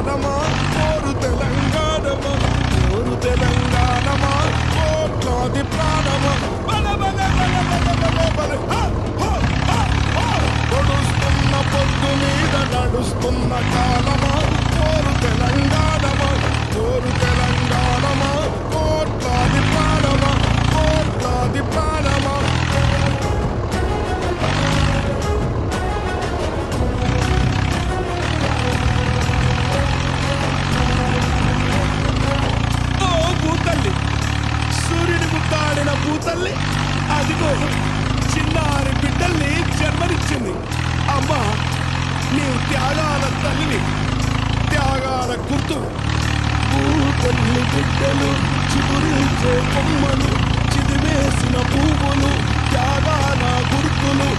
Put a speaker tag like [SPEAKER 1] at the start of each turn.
[SPEAKER 1] తెలంగాణమా కోరు తెలంగాణమా కోరు తెలంగాణమా కోట్లాది ప్రాణమా బల బల బల బల బల బల పొడుస్తున్న పొద్దు మీద నడుస్తున్న కాలమా కోరు తెలంగాణమా కోరు తెలంగాణమా కోట్లాది ప్రాణమా కోట్లాది ప్రాణమా. భూతల్లి సూర్యుని ముద్దాడిన భూతల్లి అదిగో చిన్నారి బిడ్డల్ని జన్మనిచ్చింది. అమ్మా నీ త్యాగాల తల్లిని త్యాగాల గుర్తు. భూతల్లి బిడ్డలు చిగురించే కొమ్మలు చిదివేసిన పువ్వులు త్యాగాల గుర్తులు.